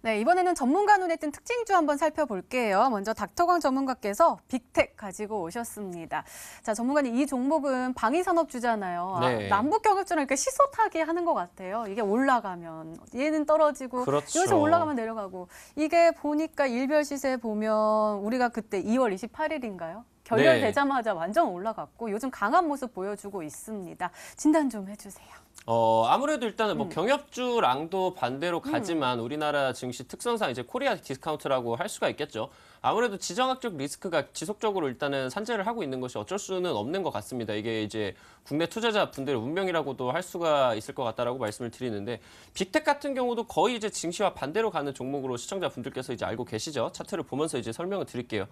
네, 이번에는 전문가 눈에 띈 특징주 한번 살펴볼게요. 먼저 닥터광 전문가께서 빅텍 가지고 오셨습니다. 자, 전문가님, 이 종목은 방위산업주잖아요. 네. 남북 경협처럼 이렇게 시소타기 하는 것 같아요. 이게 올라가면 얘는 떨어지고 그렇죠. 여기서 올라가면 내려가고. 이게 보니까 일별 시세 보면 우리가 그때 2월 28일인가요? 결렬되자마자 완전 올라갔고 요즘 강한 모습 보여주고 있습니다. 진단 좀 해주세요. 아무래도 일단은 뭐 경협주랑도 반대로 가지만 우리나라 증시 특성상 이제 코리아 디스카운트라고 할 수가 있겠죠. 아무래도 지정학적 리스크가 지속적으로 일단은 산재를 하고 있는 것이 어쩔 수는 없는 것 같습니다. 이게 이제 국내 투자자 분들의 운명이라고도 할 수가 있을 것 같다라고 말씀을 드리는데 빅텍 같은 경우도 거의 이제 증시와 반대로 가는 종목으로 시청자분들께서 이제 알고 계시죠. 차트를 보면서 이제 설명을 드릴게요.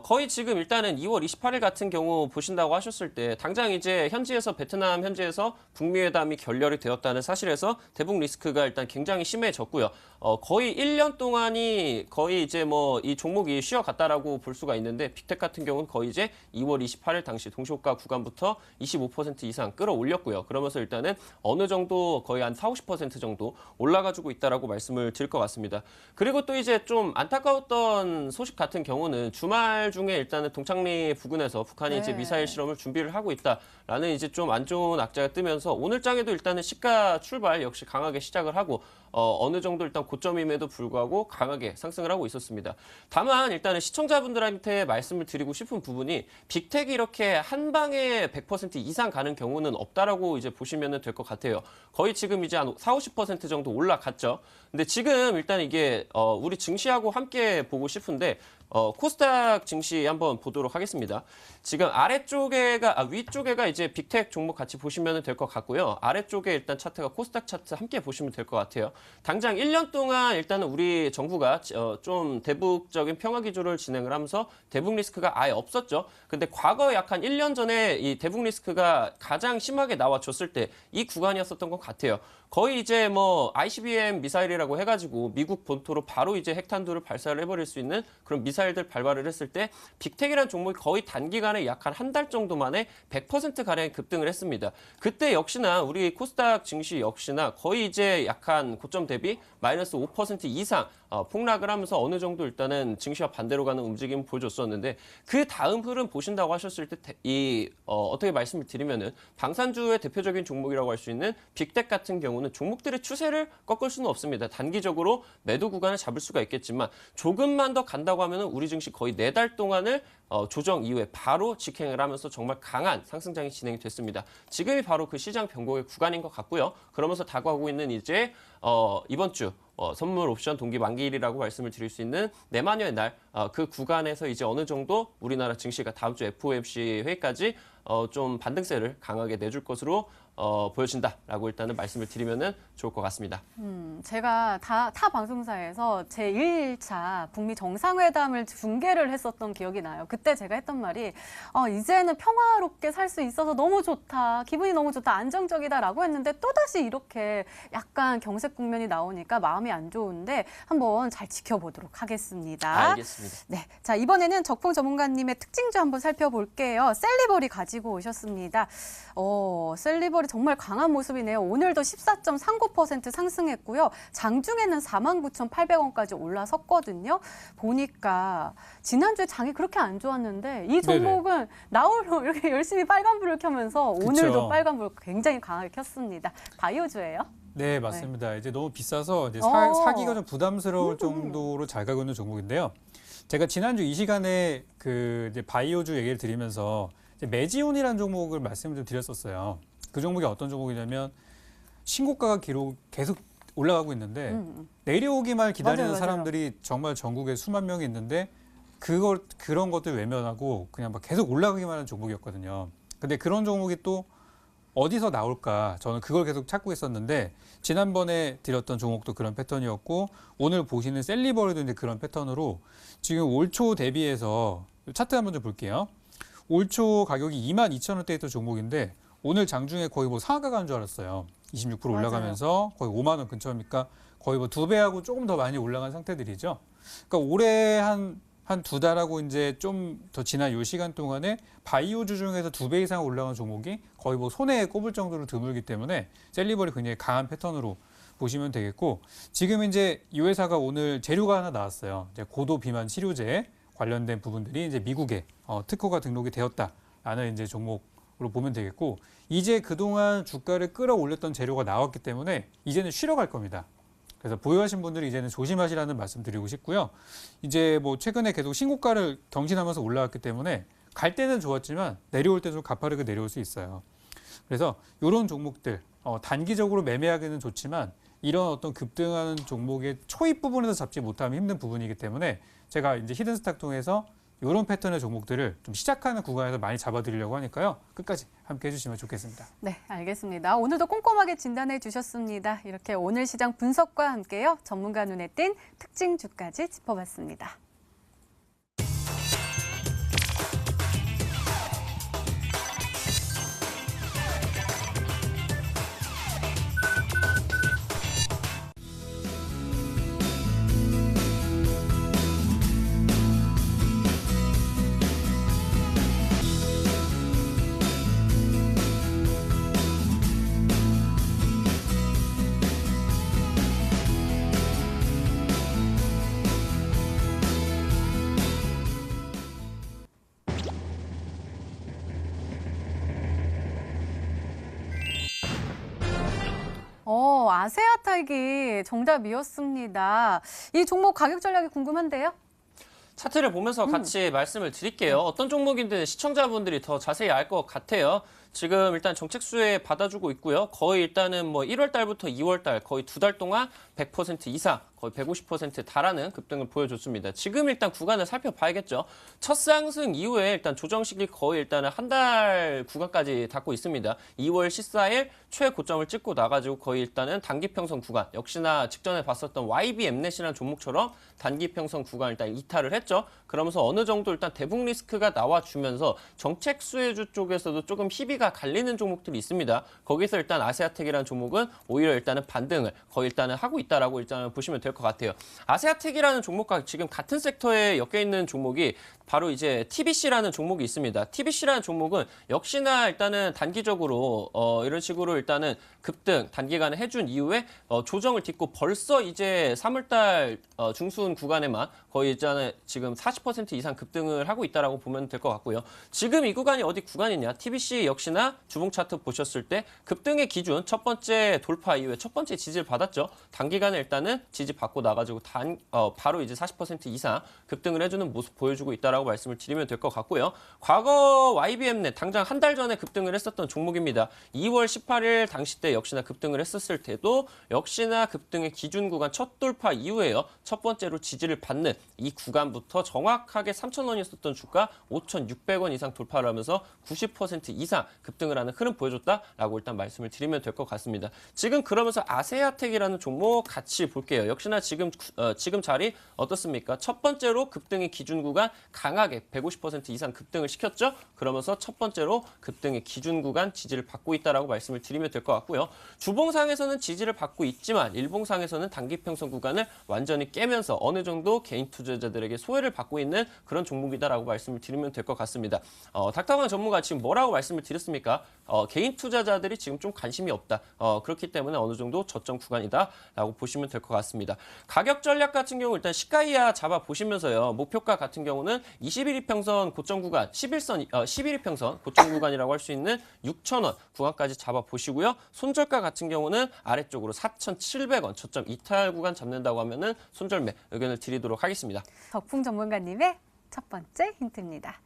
거의 지금 일단은 2월 28일 같은 경우 보신다고 하셨을 때 당장 이제 현지에서 베트남 현지에서 북미 회담이 결렬이 되었다는 사실에서 대북 리스크가 일단 굉장히 심해졌고요. 거의 1년 동안이 거의 이제 뭐 이 종목이 쉬어갔다라고 볼 수가 있는데 빅텍 같은 경우는 거의 이제 2월 28일 당시 동시호가 구간부터 25% 이상 끌어올렸고요. 그러면서 일단은 어느 정도 거의 한 40~50% 정도 올라가지고 있다라고 말씀을 드릴 것 같습니다. 그리고 또 이제 좀 안타까웠던 소식 같은 경우는 주말 중에 일단은 동창리 부근에서 북한이 이제 미사일 실험을 준비를 하고 있다라는 이제 좀 안 좋은 악재가 뜨면서 오늘 장에도 일단은 시가 출발 역시 강하게 시작을 하고 어느 정도 일단 고점임에도 불구하고 강하게 상승을 하고 있었습니다. 다만 일단은 시청자분들한테 말씀을 드리고 싶은 부분이 빅텍이 이렇게 한 방에 100% 이상 가는 경우는 없다라고 이제 보시면 될 것 같아요. 거의 지금 이제 한 40~50% 정도 올라갔죠. 근데 지금 일단 이게 우리 증시하고 함께 보고 싶은데 코스닥 증시 한번 보도록 하겠습니다. 지금 위쪽에가 이제 빅텍 종목 같이 보시면 될 것 같고요. 아래쪽에 일단 차트가 코스닥 차트 함께 보시면 될 것 같아요. 당장 1년 동안 일단은 우리 정부가 좀 대북적인 평화 기조를 진행을 하면서 대북 리스크가 아예 없었죠. 근데 과거 약 한 1년 전에 이 대북 리스크가 가장 심하게 나와줬을 때 이 구간이었었던 것 같아요. 거의 이제 뭐 ICBM 미사일이라고 해가지고 미국 본토로 바로 이제 핵탄두를 발사를 해버릴 수 있는 그런 미사일들 발발을 했을 때 빅텍이라는 종목이 거의 단기간에 약 한 달 정도 만에 100%가량 급등을 했습니다. 그때 역시나 우리 코스닥 증시 역시나 거의 이제 약한 고점 대비 마이너스 5% 이상 폭락을 하면서 어느 정도 일단은 증시와 반대로 가는 움직임을 보여줬었는데 그 다음 흐름 보신다고 하셨을 때 어떻게 말씀을 드리면은 방산주의 대표적인 종목이라고 할 수 있는 빅텍 같은 경우는 종목들의 추세를 꺾을 수는 없습니다. 단기적으로 매도 구간을 잡을 수가 있겠지만 조금만 더 간다고 하면은 우리 증시 거의 4달 동안을 조정 이후에 바로 직행을 하면서 정말 강한 상승장이 진행이 됐습니다. 지금이 바로 그 시장 변곡의 구간인 것 같고요. 그러면서 다가오고 있는 이제 이번 주 선물 옵션 동기 만기일이라고 말씀을 드릴 수 있는 내만여의 날 그 구간에서 이제 어느 정도 우리나라 증시가 다음 주 FOMC 회의까지 좀 반등세를 강하게 내줄 것으로 보여진다라고 일단은 말씀을 드리면은 좋을 것 같습니다. 제가 타 방송사에서 제 1차 북미 정상회담을 중계를 했었던 기억이 나요. 그때 제가 했던 말이 이제는 평화롭게 살 수 있어서 너무 좋다. 기분이 너무 좋다. 안정적이다라고 했는데 또다시 이렇게 약간 경색 국면이 나오니까 마음이 안 좋은데 한번 잘 지켜보도록 하겠습니다. 알겠습니다. 네, 자 이번에는 적풍 전문가님의 특징주 한번 살펴볼게요. 셀리버리 가지고 오셨습니다. 셀리버리 정말 강한 모습이네요. 오늘도 14.39% 상승했고요. 장중에는 49,800원까지 올라섰거든요. 보니까 지난주에 장이 그렇게 안 좋았는데 이 종목은 나홀로 이렇게 열심히 빨간불을 켜면서 오늘도 빨간불 굉장히 강하게 켰습니다. 바이오주예요? 네, 맞습니다. 이제 너무 비싸서 이제 사기가 좀 부담스러울 정도로 잘 가고 있는 종목인데요. 제가 지난주 이 시간에 그 이제 바이오주 얘기를 드리면서 이제 메지온이라는 종목을 말씀을 좀 드렸었어요. 그 종목이 어떤 종목이냐면 신고가가 계속 올라가고 있는데 내려오기만 기다리는 맞아요. 사람들이 정말 전국에 수만 명이 있는데 그런 것들 외면하고 그냥 막 계속 올라가기만 하는 종목이었거든요. 근데 그런 종목이 또 어디서 나올까? 저는 그걸 계속 찾고 있었는데 지난번에 드렸던 종목도 그런 패턴이었고 오늘 보시는 셀리버리도 이제 그런 패턴으로 지금 올 초 대비해서 차트 한번 좀 볼게요. 올 초 가격이 22,000원대에 있던 종목인데 오늘 장중에 거의 뭐 상한가 가는 줄 알았어요. 26% 올라가면서 거의 5만 원 근처니까 거의 뭐 2배하고 조금 더 많이 올라간 상태들이죠. 그러니까 올해 한 2달하고 이제 좀 더 지난 요 시간 동안에 바이오주 중에서 2배 이상 올라간 종목이 거의 뭐 손에 꼽을 정도로 드물기 때문에 셀리버리 굉장히 강한 패턴으로 보시면 되겠고 지금 이제 이 회사가 오늘 재료가 하나 나왔어요. 이제 고도 비만 치료제 관련된 부분들이 이제 미국에 특허가 등록이 되었다라는 이제 종목으로 보면 되겠고 이제 그동안 주가를 끌어올렸던 재료가 나왔기 때문에 이제는 쉬러 갈 겁니다. 그래서 보유하신 분들이 이제는 조심하시라는 말씀 드리고 싶고요. 이제 뭐 최근에 계속 신고가를 경신하면서 올라왔기 때문에 갈 때는 좋았지만 내려올 때도 가파르게 내려올 수 있어요. 그래서 이런 종목들 단기적으로 매매하기는 좋지만 이런 어떤 급등하는 종목의 초입 부분에서 잡지 못하면 힘든 부분이기 때문에 제가 이제 히든스탁 통해서 이런 패턴의 종목들을 좀 시작하는 구간에서 많이 잡아드리려고 하니까요. 끝까지 함께 해주시면 좋겠습니다. 네, 알겠습니다. 오늘도 꼼꼼하게 진단해 주셨습니다. 이렇게 오늘 시장 분석과 함께요. 전문가 눈에 띈 특징 주까지 짚어봤습니다. 아세아탁이 정답이었습니다. 이 종목 가격 전략이 궁금한데요. 차트를 보면서 같이 말씀을 드릴게요. 어떤 종목인지 시청자분들이 더 자세히 알 것 같아요. 지금 일단 정책 수혜 받아주고 있고요. 거의 일단은 뭐 1월 달부터 2월 달 거의 2달 동안 100% 이상, 거의 150% 달하는 급등을 보여줬습니다. 지금 일단 구간을 살펴봐야겠죠. 첫 상승 이후에 일단 조정 시기 거의 일단은 한 달 구간까지 닿고 있습니다. 2월 14일 최고점을 찍고 나가지고 거의 일단은 단기 평선 구간, 역시나 직전에 봤었던 YB엠넷이라는 종목처럼 단기 평선 구간 일단 이탈을 했죠. 그러면서 어느 정도 일단 대북 리스크가 나와주면서 정책 수혜주 쪽에서도 조금 희비가 갈리는 종목들이 있습니다. 거기서 일단 아세아텍이라는 종목은 오히려 일단은 반등을 거의 일단은 하고 있다라고 일단은 보시면 될 것 같아요. 아세아텍이라는 종목과 지금 같은 섹터에 엮여 있는 종목이 바로 이제 TBC라는 종목이 있습니다. TBC라는 종목은 역시나 일단은 단기적으로 이런 식으로 일단은 급등 단기간에 해준 이후에 조정을 딛고 벌써 이제 3월달 중순 구간에만 거의 있잖아요. 지금 40% 이상 급등을 하고 있다라고 보면 될 것 같고요. 지금 이 구간이 어디 구간이냐? TBC 역시나 주봉 차트 보셨을 때 급등의 기준 첫 번째 돌파 이후에 첫 번째 지지를 받았죠. 단기간에 일단은 지지 받고 나가지고 바로 이제 40% 이상 급등을 해주는 모습 보여주고 있다라고 말씀을 드리면 될 것 같고요. 과거 YB엠넷 당장 한 달 전에 급등을 했었던 종목입니다. 2월 18일 당시 때 역시나 급등을 했었을 때도 역시나 급등의 기준 구간 첫 돌파 이후에요. 첫 번째로 지지를 받는 이 구간부터 정확하게 3,000원이었었던 주가 5,600원 이상 돌파를 하면서 90% 이상 급등을 하는 흐름 보여줬다라고 일단 말씀을 드리면 될 것 같습니다. 지금 그러면서 아세아텍이라는 종목 같이 볼게요. 역시나 지금 자리 어떻습니까? 첫 번째로 급등의 기준 구간 강하게 150% 이상 급등을 시켰죠. 그러면서 첫 번째로 급등의 기준 구간 지지를 받고 있다라고 말씀을 드리면 될 것 같고요. 주봉상에서는 지지를 받고 있지만 일봉상에서는 단기 평선 구간을 완전히 깨면서 어느 정도 개인 투자자들에게 소외를 받고 있는 그런 종목이다라고 말씀을 드리면 될 것 같습니다. 닥터강 전문가 지금 뭐라고 말씀을 드렸습니까? 개인 투자자들이 지금 좀 관심이 없다. 그렇기 때문에 어느 정도 저점 구간이다라고 보시면 될 것 같습니다. 가격 전략 같은 경우 일단 시가 이하 잡아 보시면서요. 목표가 같은 경우는 21이평선 고점 구간, 11이평선 고점 구간이라고 할 수 있는 6,000원 구간까지 잡아 보시고요. 손절가 같은 경우는 아래쪽으로 4,700원 저점 이탈 구간 잡는다고 하면은 손절매 의견을 드리도록 하겠습니다. 덕풍 전문가님의 첫 번째 힌트입니다.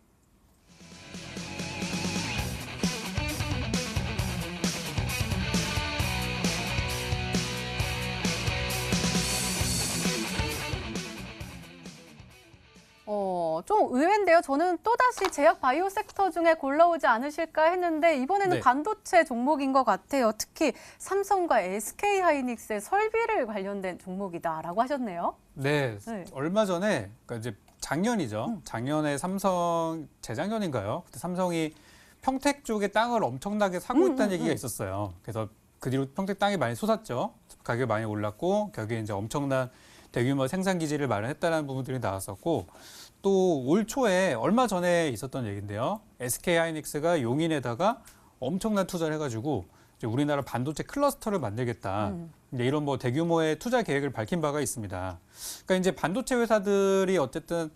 좀 의외인데요. 저는 또다시 제약 바이오 섹터 중에 골라오지 않으실까 했는데 이번에는 네. 반도체 종목인 것 같아요. 특히 삼성과 SK 하이닉스의 설비를 관련된 종목이다라고 하셨네요. 네, 네. 얼마 전에 그러니까 이제 작년이죠. 작년에 삼성 재작년인가요? 그때 삼성이 평택 쪽에 땅을 엄청나게 사고 있다는 얘기가 있었어요. 그래서 그 뒤로 평택 땅이 많이 솟았죠. 가격이 많이 올랐고 거기에 이제 엄청난 대규모 생산 기지를 마련했다는 부분들이 나왔었고 또 올 초에 얼마 전에 있었던 얘기인데요. SK 하이닉스가 용인에다가 엄청난 투자를 해가지고 이제 우리나라 반도체 클러스터를 만들겠다. 이제 이런 뭐 대규모의 투자 계획을 밝힌 바가 있습니다. 그러니까 이제 반도체 회사들이 어쨌든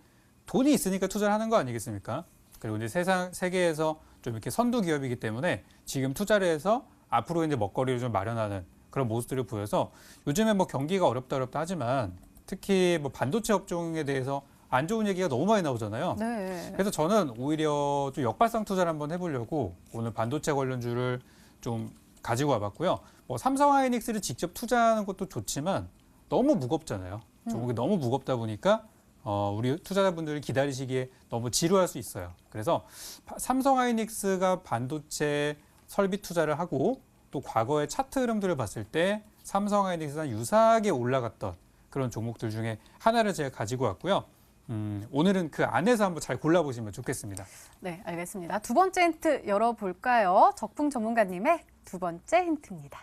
돈이 있으니까 투자를 하는 거 아니겠습니까? 그리고 이제 세계에서 좀 이렇게 선두 기업이기 때문에 지금 투자를 해서 앞으로 이제 먹거리를 좀 마련하는 그런 모습들을 보여서 요즘에 뭐 경기가 어렵다 하지만 특히 뭐 반도체 업종에 대해서 안 좋은 얘기가 너무 많이 나오잖아요. 네. 그래서 저는 오히려 좀 역발상 투자를 한번 해보려고 오늘 반도체 관련주를 좀 가지고 와봤고요. 뭐 삼성하이닉스를 직접 투자하는 것도 좋지만 너무 무겁잖아요. 종목이 너무 무겁다 보니까 우리 투자자분들이 기다리시기에 너무 지루할 수 있어요. 그래서 삼성하이닉스가 반도체 설비 투자를 하고 또 과거의 차트 흐름들을 봤을 때 삼성하이닉스랑 유사하게 올라갔던 그런 종목들 중에 하나를 제가 가지고 왔고요. 오늘은 그 안에서 한번 잘 골라보시면 좋겠습니다. 네, 알겠습니다. 두 번째 힌트 열어볼까요? 적풍 전문가님의 두 번째 힌트입니다.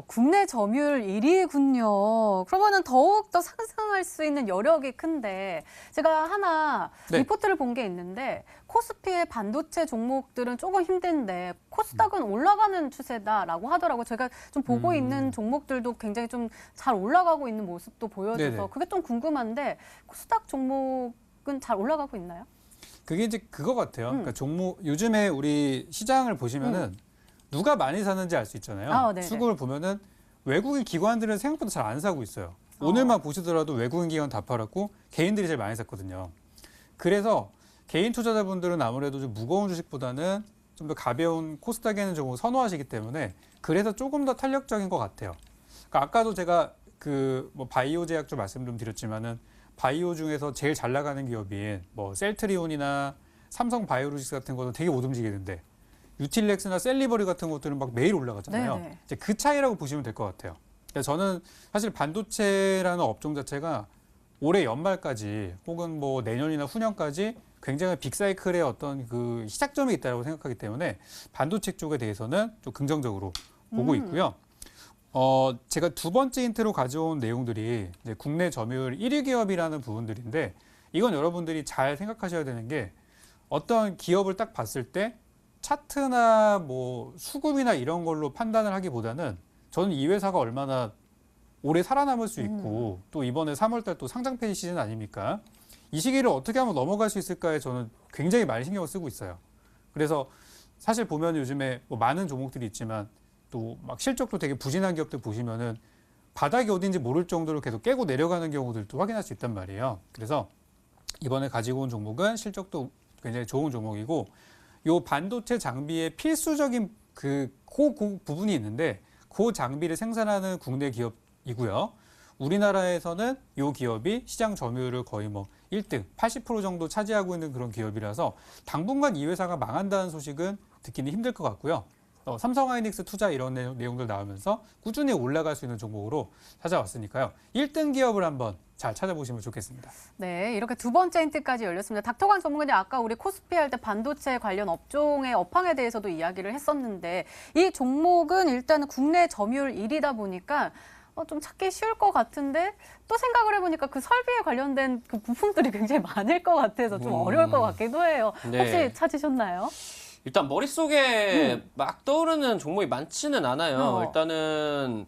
국내 점유율 1위군요. 그러면은 더욱더 상승할 수 있는 여력이 큰데 제가 하나 네. 리포트를 본 게 있는데 코스피의 반도체 종목들은 조금 힘든데 코스닥은 올라가는 추세다라고 하더라고요. 제가 좀 보고 있는 종목들도 굉장히 좀 잘 올라가고 있는 모습도 보여줘서 네네. 그게 좀 궁금한데 코스닥 종목은 잘 올라가고 있나요? 그게 이제 그거 같아요. 그러니까 요즘에 우리 시장을 보시면은 누가 많이 사는지 알 수 있잖아요. 아, 네네. 수급을 보면은 외국인 기관들은 생각보다 잘 안 사고 있어요. 오늘만 보시더라도 외국인 기관 다 팔았고 개인들이 제일 많이 샀거든요. 그래서 개인 투자자분들은 아무래도 좀 무거운 주식보다는 좀 더 가벼운 코스닥에는 조금 선호하시기 때문에 그래서 조금 더 탄력적인 것 같아요. 그러니까 아까도 제가 그 뭐 바이오 제약 좀 말씀 좀 드렸지만은 바이오 중에서 제일 잘 나가는 기업인 뭐 셀트리온이나 삼성 바이오로직스 같은 것도 되게 못 움직이는데 유틸렉스나 셀리버리 같은 것들은 막 매일 올라가잖아요. 네네. 이제 그 차이라고 보시면 될 것 같아요. 그래서 저는 사실 반도체라는 업종 자체가 올해 연말까지 혹은 뭐 내년이나 후년까지 굉장히 빅사이클의 어떤 그 시작점이 있다고 생각하기 때문에 반도체 쪽에 대해서는 좀 긍정적으로 보고 있고요. 제가 두 번째 힌트로 가져온 내용들이 이제 국내 점유율 1위 기업이라는 부분들인데 이건 여러분들이 잘 생각하셔야 되는 게 어떤 기업을 딱 봤을 때 차트나 뭐 수급이나 이런 걸로 판단을 하기보다는 저는 이 회사가 얼마나 오래 살아남을 수 있고 또 이번에 3월달 또 상장 폐지 시즌 아닙니까? 이 시기를 어떻게 하면 넘어갈 수 있을까에 저는 굉장히 많이 신경을 쓰고 있어요. 그래서 사실 보면 요즘에 뭐 많은 종목들이 있지만 또 막 실적도 되게 부진한 기업들 보시면은 바닥이 어딘지 모를 정도로 계속 깨고 내려가는 경우들도 확인할 수 있단 말이에요. 그래서 이번에 가지고 온 종목은 실적도 굉장히 좋은 종목이고 요 반도체 장비의 필수적인 그 부분이 있는데 그 장비를 생산하는 국내 기업이고요. 우리나라에서는 이 기업이 시장 점유율을 거의 뭐 1등, 80% 정도 차지하고 있는 그런 기업이라서 당분간 이 회사가 망한다는 소식은 듣기는 힘들 것 같고요. 삼성하이닉스 투자 이런 내용들 나오면서 꾸준히 올라갈 수 있는 종목으로 찾아왔으니까요. 1등 기업을 한번 잘 찾아보시면 좋겠습니다. 네, 이렇게 두 번째 힌트까지 열렸습니다. 닥터광 전문가님 아까 우리 코스피 할 때 반도체 관련 업종의 업황에 대해서도 이야기를 했었는데 이 종목은 일단은 국내 점유율 1위다 보니까 좀 찾기 쉬울 것 같은데 또 생각을 해보니까 그 설비에 관련된 그 부품들이 굉장히 많을 것 같아서 좀 어려울 것 같기도 해요. 네. 혹시 찾으셨나요? 일단 머릿속에 막 떠오르는 종목이 많지는 않아요. 일단은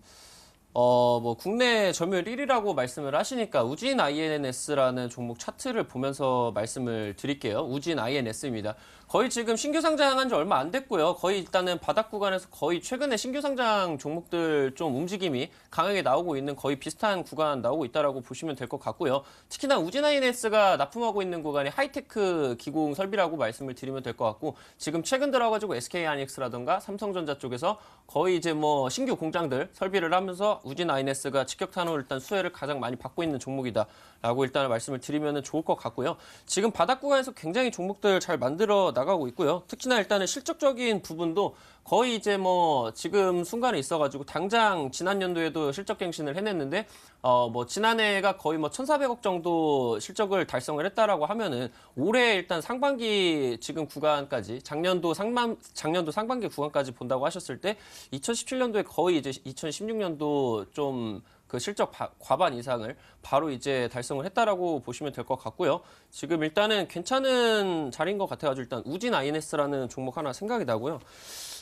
뭐 국내 점유율 1위라고 말씀을 하시니까 우진 INS라는 종목 차트를 보면서 말씀을 드릴게요. 우진 INS입니다. 거의 지금 신규 상장한 지 얼마 안 됐고요. 거의 일단은 바닥 구간에서 거의 최근에 신규 상장 종목들 좀 움직임이 강하게 나오고 있는 거의 비슷한 구간 나오고 있다라고 보시면 될 것 같고요. 특히나 우진 INS가 납품하고 있는 구간이 하이테크 기공 설비라고 말씀을 드리면 될 것 같고 지금 최근 들어가지고 SK하이닉스라든가 삼성전자 쪽에서 거의 이제 뭐 신규 공장들 설비를 하면서 우진 INS가 직격탄으로 일단 수혜를 가장 많이 받고 있는 종목이다라고 일단 말씀을 드리면 좋을 것 같고요. 지금 바닥 구간에서 굉장히 종목들 잘 만들어 나가고 있고요. 특히나 일단은 실적적인 부분도 거의 이제 뭐 지금 순간에 있어가지고 당장 지난 연도에도 실적 갱신을 해냈는데 뭐 지난해가 거의 뭐 1,400억 정도 실적을 달성을 했다라고 하면은 올해 일단 상반기 지금 구간까지 작년도 상반기 구간까지 본다고 하셨을 때 2017년도에 거의 이제 2016년도 좀 그 실적 과반 이상을 바로 이제 달성을 했다라고 보시면 될 것 같고요. 지금 일단은 괜찮은 자리인 것 같아가지고 일단 우진 INS라는 종목 하나 생각이 나고요.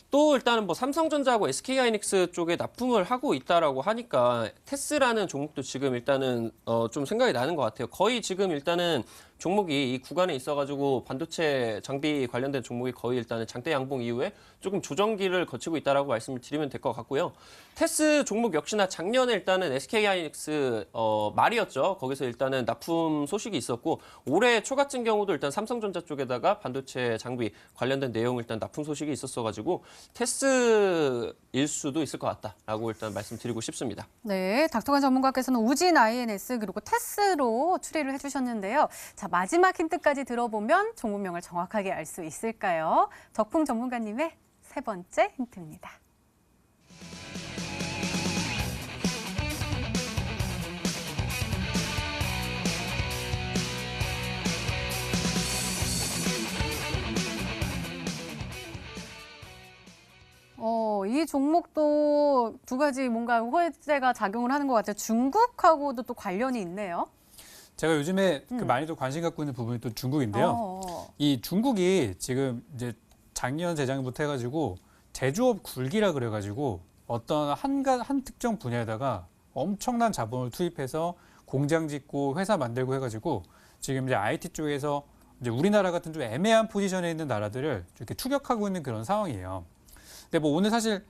또 일단은 뭐 삼성전자하고 SK하이닉스 쪽에 납품을 하고 있다라고 하니까 테스라는 종목도 지금 일단은 좀 생각이 나는 것 같아요. 거의 지금 일단은 종목이 이 구간에 있어가지고 반도체 장비 관련된 종목이 거의 일단은 장대 양봉 이후에 조금 조정기를 거치고 있다라고 말씀을 드리면 될 것 같고요. 테스 종목 역시나 작년에 일단은 SK하이닉스 말이었죠. 거기서 일단은 납품 소식이 있었고 올해 초 같은 경우도 일단 삼성전자 쪽에다가 반도체 장비 관련된 내용을 일단 납품 소식이 있었어가지고 테스일 수도 있을 것 같다라고 일단 말씀드리고 싶습니다. 네, 닥터관 전문가께서는 우진 INS 그리고 테스로 추리를 해주셨는데요. 자, 마지막 힌트까지 들어보면 종목명을 정확하게 알 수 있을까요? 적풍 전문가님의 세 번째 힌트입니다. 이 종목도 두 가지 뭔가 호재가 작용을 하는 것 같아요. 중국하고도 또 관련이 있네요. 제가 요즘에 그 많이도 관심 갖고 있는 부분이 또 중국인데요. 이 중국이 지금 이제 작년 재작년부터 해가지고 제조업 굴기라 그래가지고 어떤 한 특정 분야에다가 엄청난 자본을 투입해서 공장 짓고 회사 만들고 해가지고 지금 이제 IT 쪽에서 이제 우리나라 같은 좀 애매한 포지션에 있는 나라들을 이렇게 추격하고 있는 그런 상황이에요. 근데 뭐 오늘 사실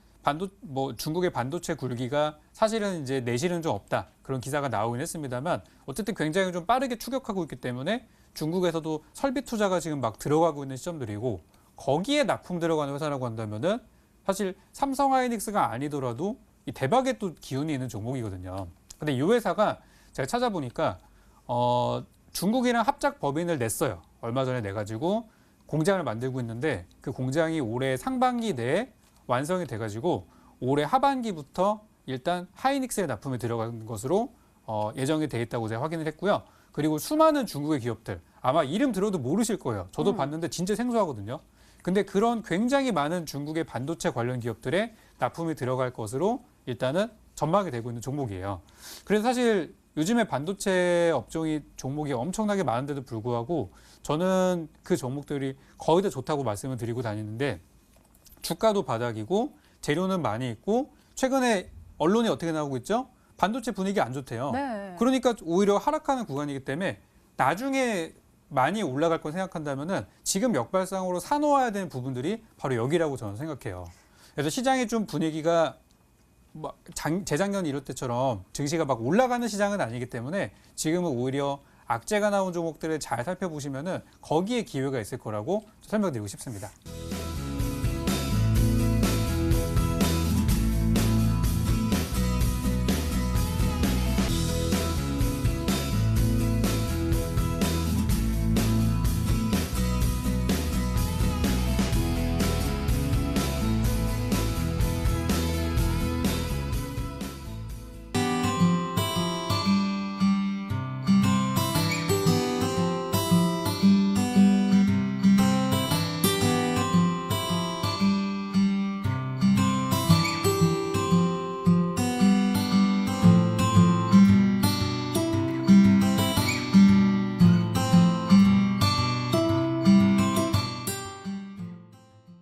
중국의 반도체 굴기가 사실은 이제 내실은 좀 없다. 그런 기사가 나오긴 했습니다만 어쨌든 굉장히 좀 빠르게 추격하고 있기 때문에 중국에서도 설비 투자가 지금 막 들어가고 있는 시점들이고 거기에 납품 들어가는 회사라고 한다면은 사실 삼성하이닉스가 아니더라도 이 대박의 또 기운이 있는 종목이거든요. 근데 이 회사가 제가 찾아보니까 중국이랑 합작 법인을 냈어요. 얼마 전에 내가지고 공장을 만들고 있는데 그 공장이 올해 상반기 내에 완성이 돼가지고 올해 하반기부터 일단 하이닉스의 납품에 들어간 것으로 예정이 돼 있다고 제가 확인을 했고요. 그리고 수많은 중국의 기업들 아마 이름 들어도 모르실 거예요. 저도 봤는데 진짜 생소하거든요. 근데 그런 굉장히 많은 중국의 반도체 관련 기업들의 납품이 들어갈 것으로 일단은 전망이 되고 있는 종목이에요. 그래서 사실 요즘에 반도체 업종이 종목이 엄청나게 많은데도 불구하고 저는 그 종목들이 거의 다 좋다고 말씀을 드리고 다니는데 주가도 바닥이고 재료는 많이 있고 최근에 언론이 어떻게 나오고 있죠? 반도체 분위기 안 좋대요. 네. 그러니까 오히려 하락하는 구간이기 때문에 나중에 많이 올라갈 거 생각한다면은 지금 역발상으로 사놓아야 되는 부분들이 바로 여기라고 저는 생각해요. 그래서 시장의 좀 분위기가 재작년 이럴 때처럼 증시가 막 올라가는 시장은 아니기 때문에 지금은 오히려 악재가 나온 종목들을 잘 살펴보시면은 거기에 기회가 있을 거라고 설명드리고 싶습니다.